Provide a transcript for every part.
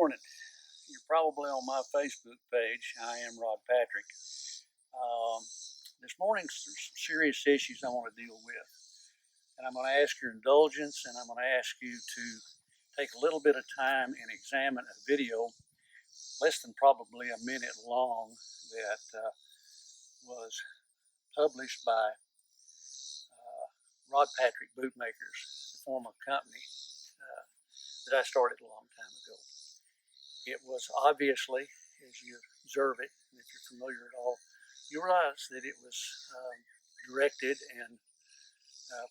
morning. You're probably on my Facebook page. I am Rod Patrick. This morning, there's some serious issues I want to deal with. And I'm going to ask your indulgence, and I'm going to ask you to take a little bit of time and examine a video, less than probably a minute long, that was published by Rod Patrick Bootmakers, the former company that I started a long time ago. It was obviously, as you observe it, and if you're familiar at all, you realize that it was directed and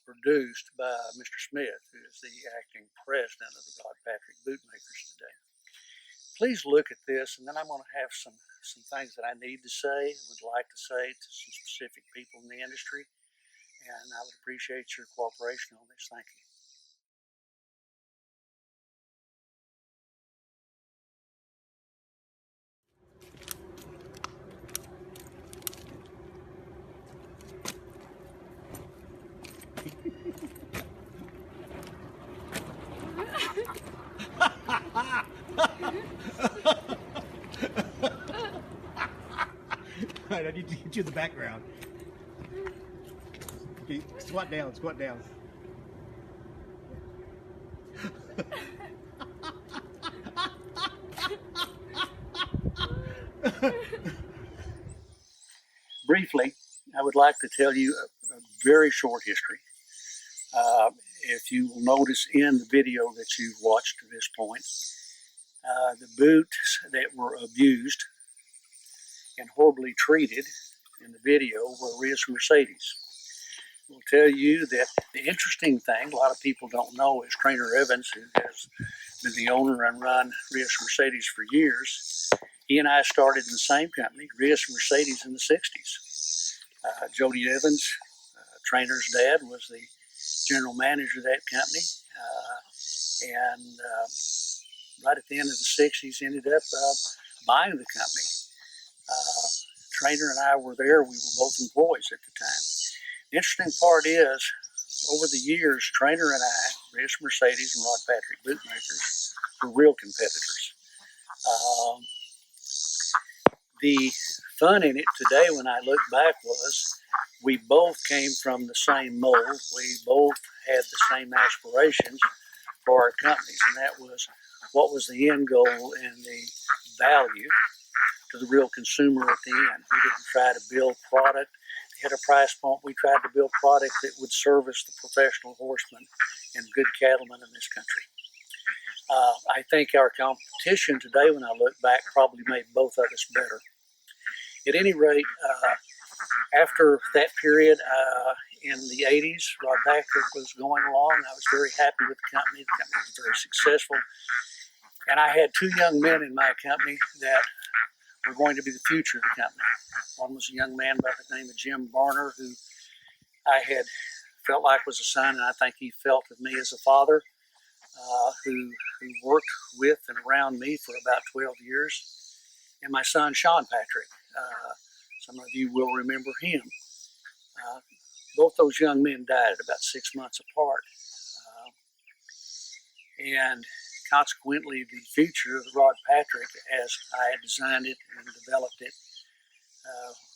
produced by Mr. Smith, who is the acting president of the Rod Patrick Bootmakers today. Please look at this, and then I'm going to have some things that I need to say, would like to say to some specific people in the industry, and I would appreciate your cooperation on this. Thank you. Alright, I need to get you in the background. Okay, squat down, squat down. Briefly, I would like to tell you a very short history. If you will notice in the video that you've watched to this point, the boots that were abused and horribly treated in the video were Rios Mercedes. I will tell you that the interesting thing, a lot of people don't know, is Trainer Evans, who has been the owner and run Rios Mercedes for years. He and I started in the same company, Rios Mercedes, in the 60s. Jody Evans, Trainer's dad, was the general manager of that company. And right at the end of the 60s, ended up buying the company. Trainer and I were there. We were both employees at the time. The interesting part is, over the years, Trainer and I, Rios Mercedes and Rod Patrick Bootmakers, were real competitors. The fun in it today, when I look back, was we both came from the same mold. We both had the same aspirations for our companies, and that was what was the end goal and the value to the real consumer at the end. We didn't try to build product at a price point. We tried to build product that would service the professional horsemen and good cattlemen in this country. I think our competition today, when I look back, probably made both of us better. At any rate, after that period in the 80s, Rod Patrick was going along. I was very happy with the company. The company was very successful. And I had two young men in my company that were going to be the future of the company. One was a young man by the name of Jim Barner, who I had felt like was a son, and I think he felt of me as a father, who worked with and around me for about 12 years. And my son, Sean Patrick. Some of you will remember him. Both those young men died about 6 months apart. And consequently, the future of the Rod Patrick, as I had designed it and developed it,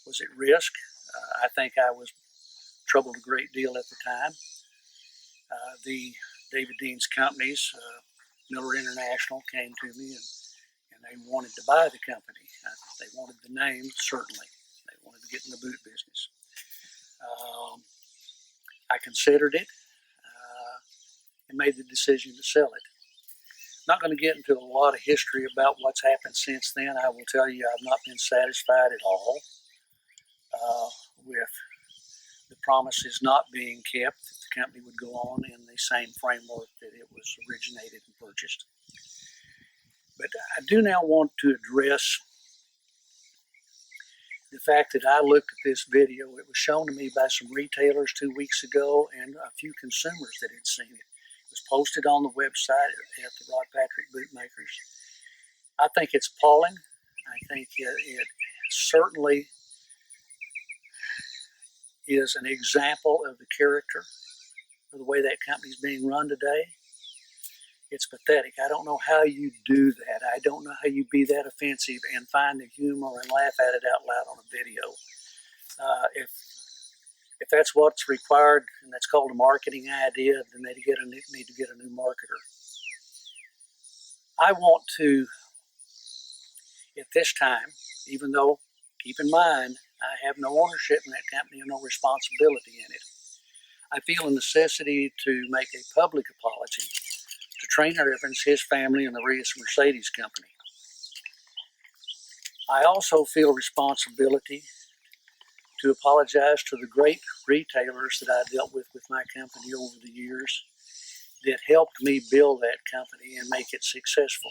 was at risk. I think I was troubled a great deal at the time. The David Dean's companies, Miller International, came to me and they wanted to buy the company. They wanted the name, certainly. They wanted to get in the boot business. I considered it and made the decision to sell it. I'm not going to get into a lot of history about what's happened since then. I will tell you I've not been satisfied at all with the promises not being kept, that the company would go on in the same framework that it was originated and purchased. But I do now want to address the fact that I looked at this video. It was shown to me by some retailers 2 weeks ago and a few consumers that had seen it. It was posted on the website at the Rod Patrick Bootmakers. I think it's appalling. I think it certainly is an example of the character of the way that company is being run today. It's pathetic. I don't know how you do that. I don't know how you be that offensive and find the humor and laugh at it out loud on a video. If that's what's required and that's called a marketing idea, then they need to get a new marketer. I want to, at this time, even though, keep in mind, I have no ownership in that company and no responsibility in it, I feel a necessity to make a public apology to Trainer Evans, his family, and the Rios Mercedes Company. I also feel responsibility to apologize to the great retailers that I dealt with my company over the years that helped me build that company and make it successful.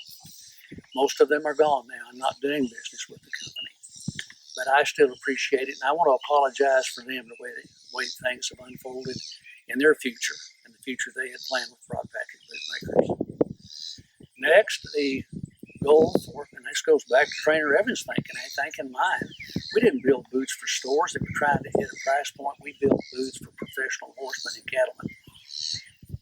Most of them are gone now. I'm not doing business with the company, but I still appreciate it, and I want to apologize for them the way things have unfolded in their future and the future they had planned with Rod Patrick Bootmakers. Next, the goal for, and this goes back to Trainer Evans thinking mine. We didn't build boots for stores that were trying to hit a price point. We built boots for professional horsemen and cattlemen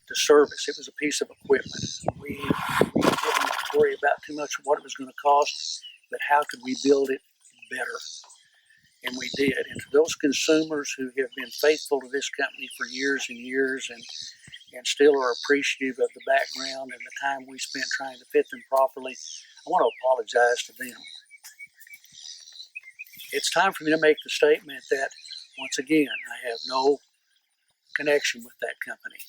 to service. It was a piece of equipment. We didn't worry about too much of what it was going to cost, but how could we build it better? And we did. And to those consumers who have been faithful to this company for years and years and still are appreciative of the background and the time we spent trying to fit them properly, I want to apologize to them. It's time for me to make the statement that, once again, I have no connection with that company,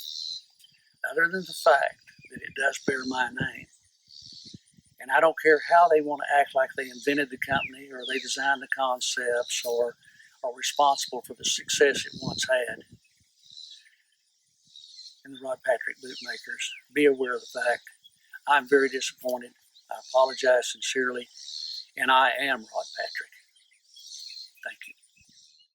other than the fact that it does bear my name. And I don't care how they want to act like they invented the company or they designed the concepts or are responsible for the success it once had. And the Rod Patrick Bootmakers, be aware of the fact I'm very disappointed. I apologize sincerely, and I am Rod Patrick. Thank you.